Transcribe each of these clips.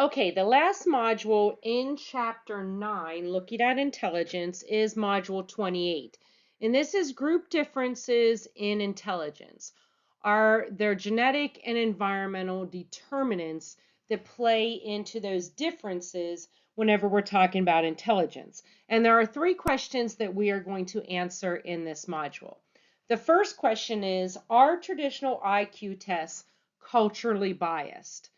Okay, the last module in chapter 9, looking at intelligence, is module 28. And this is group differences in intelligence. Are there genetic and environmental determinants that play into those differences whenever we're talking about intelligence? And there are 3 questions that we are going to answer in this module. The first question is, are traditional IQ tests culturally biased?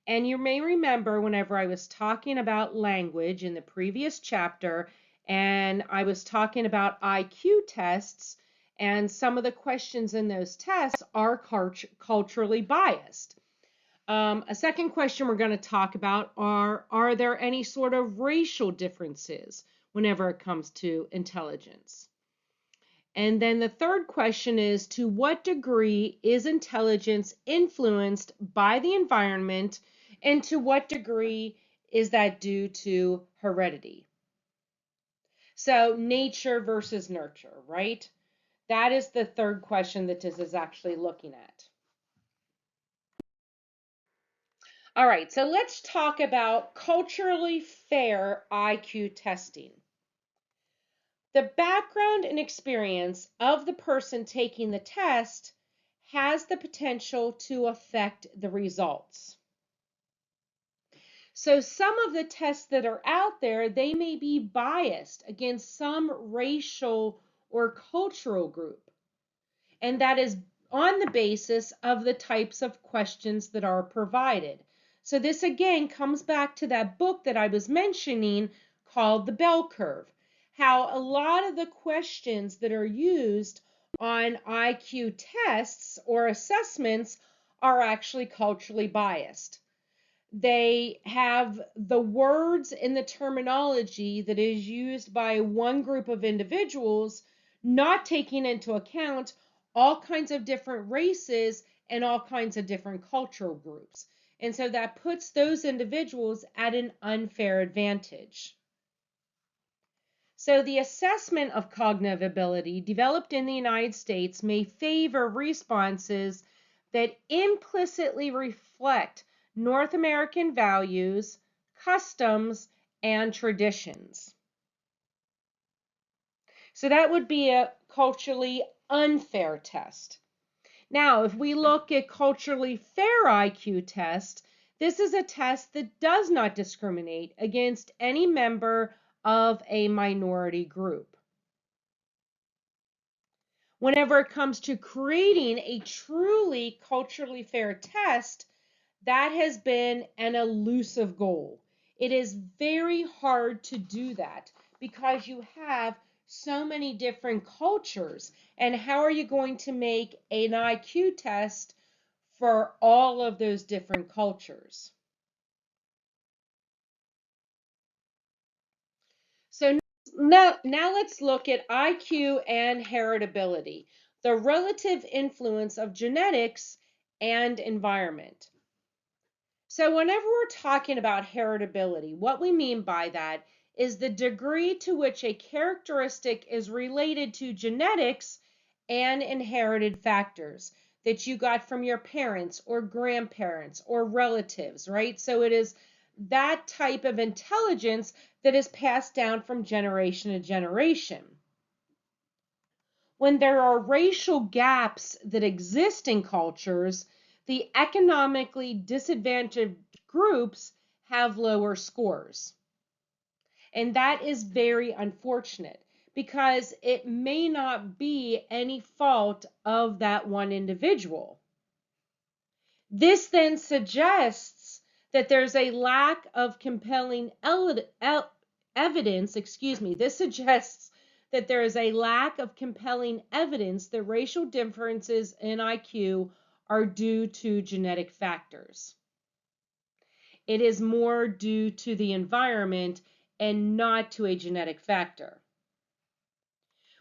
And you may remember whenever I was talking about language in the previous chapter, and I was talking about IQ tests, and some of the questions in those tests are culturally biased. A second question we're going to talk about are there any sort of racial differences whenever it comes to intelligence? And then the third question is, to what degree is intelligence influenced by the environment, and to what degree is that due to heredity? So nature versus nurture, right? That is the third question that this is actually looking at. All right, so let's talk about culturally fair IQ testing. The background and experience of the person taking the test has the potential to affect the results. So some of the tests that are out there, they may be biased against some racial or cultural group. And that is on the basis of the types of questions that are provided. So this again comes back to that book that I was mentioning called The Bell Curve. How a lot of the questions that are used on IQ tests or assessments are actually culturally biased. They have the words and the terminology that is used by one group of individuals, not taking into account all kinds of different races and all kinds of different cultural groups. And so that puts those individuals at an unfair advantage. So the assessment of cognitive ability developed in the United States may favor responses that implicitly reflect North American values, customs, and traditions. So that would be a culturally unfair test. Now, if we look at culturally fair IQ test, this is a test that does not discriminate against any member of a minority group. Whenever it comes to creating a truly culturally fair test, that has been an elusive goal. It is very hard to do that because you have so many different cultures. And how are you going to make an IQ test for all of those different cultures? So now let's look at IQ and heritability, the relative influence of genetics and environment. So whenever we're talking about heritability, what we mean by that is the degree to which a characteristic is related to genetics and inherited factors that you got from your parents or grandparents or relatives, right? So it is that type of intelligence that is passed down from generation to generation. When there are racial gaps that exist in cultures, the economically disadvantaged groups have lower scores. And that is very unfortunate because it may not be any fault of that one individual. This then suggests that there's a lack of compelling evidence, this suggests that there is a lack of compelling evidence that racial differences in IQ are due to genetic factors. It is more due to the environment and not to a genetic factor.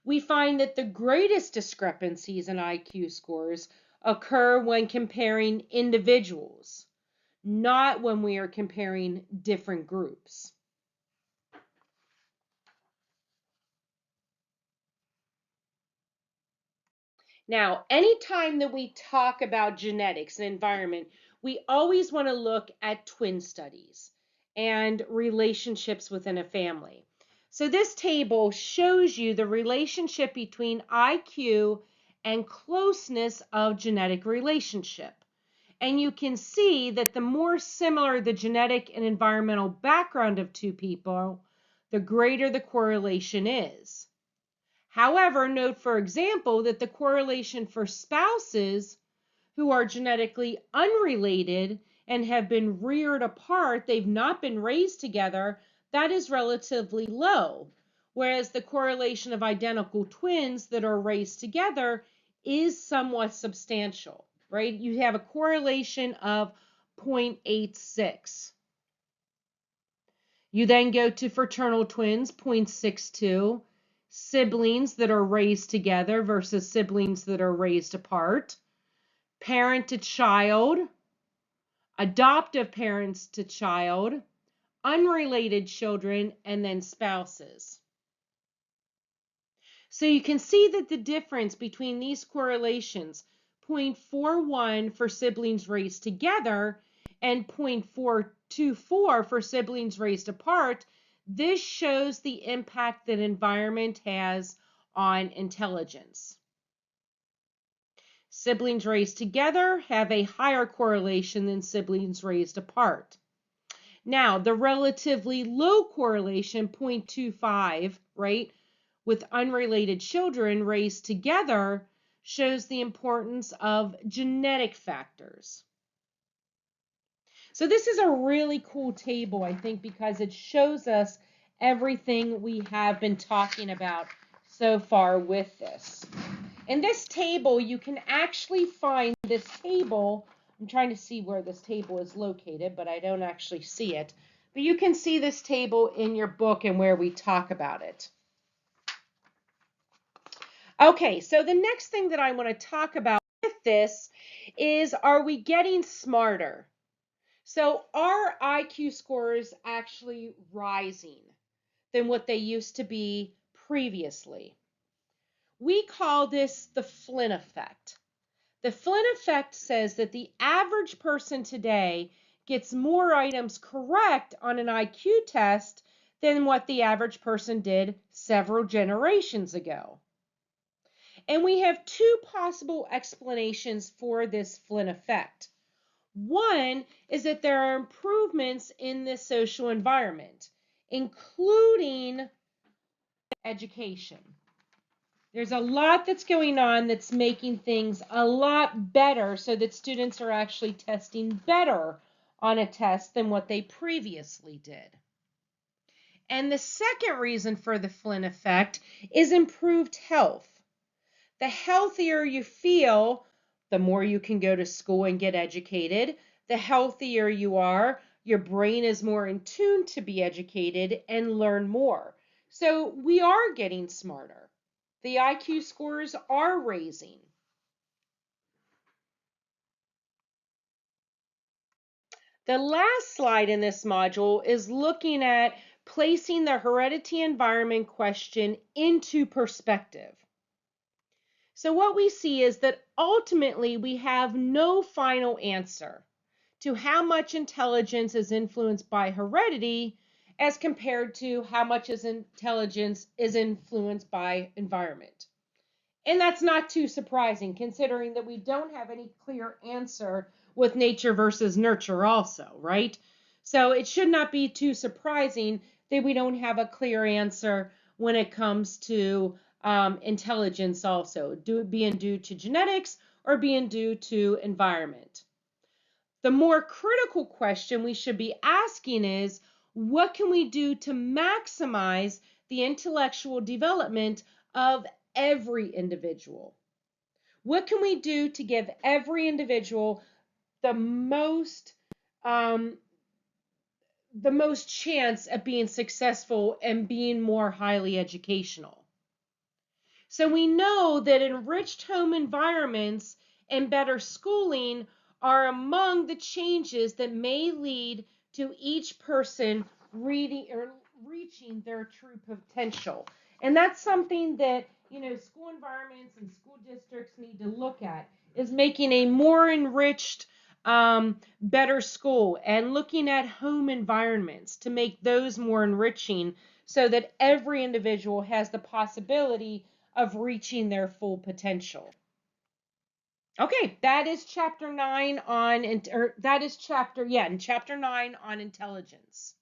We find that the greatest discrepancies in IQ scores occur when comparing individuals, not when we are comparing different groups. Now, anytime that we talk about genetics and environment, we always want to look at twin studies and relationships within a family. So this table shows you the relationship between IQ and closeness of genetic relationship. And you can see that the more similar the genetic and environmental background of two people, the greater the correlation is. However, note, for example, that the correlation for spouses who are genetically unrelated and have been reared apart, they've not been raised together, that is relatively low. Whereas the correlation of identical twins that are raised together is somewhat substantial, right? You have a correlation of 0.86. You then go to fraternal twins, 0.62, siblings that are raised together versus siblings that are raised apart, parent to child, adoptive parents to child, unrelated children, and then spouses. So you can see that the difference between these correlations, 0.41 for siblings raised together and 0.424 for siblings raised apart, this shows the impact that environment has on intelligence. Siblings raised together have a higher correlation than siblings raised apart. Now, the relatively low correlation, 0.25, right, with unrelated children raised together shows the importance of genetic factors. So this is a really cool table, I think, because it shows us everything we have been talking about so far with this. In this table, you can actually find this table. I'm trying to see where this table is located, but I don't actually see it. But you can see this table in your book and where we talk about it. Okay, so the next thing that I want to talk about with this is, are we getting smarter? So are IQ scores actually rising than what they used to be previously? We call this the Flynn effect. The Flynn effect says that the average person today gets more items correct on an IQ test than what the average person did several generations ago. And we have two possible explanations for this Flynn effect. One is that there are improvements in the social environment, including education. There's a lot that's going on that's making things a lot better so that students are actually testing better on a test than what they previously did. And the second reason for the Flynn effect is improved health. The healthier you feel, the more you can go to school and get educated. The healthier you are, your brain is more in tune to be educated and learn more. So we are getting smarter. The IQ scores are raising. The last slide in this module is looking at placing the heredity environment question into perspective. So what we see is that ultimately we have no final answer to how much intelligence is influenced by heredity as compared to how much intelligence is influenced by environment. And that's not too surprising, considering that we don't have any clear answer with nature versus nurture also, right? So it should not be too surprising that we don't have a clear answer when it comes to intelligence also, being due to genetics or being due to environment. The more critical question we should be asking is, what can we do to maximize the intellectual development of every individual? What can we do to give every individual the most chance at being successful and being more highly educational? So we know that enriched home environments and better schooling are among the changes that may lead to each person reaching their true potential. And that's something that, school environments and school districts need to look at, is making a more enriched better school, and looking at home environments to make those more enriching so that every individual has the possibility of reaching their full potential. Okay, that is chapter 9 on, or that is chapter, yeah, in chapter 9 on intelligence.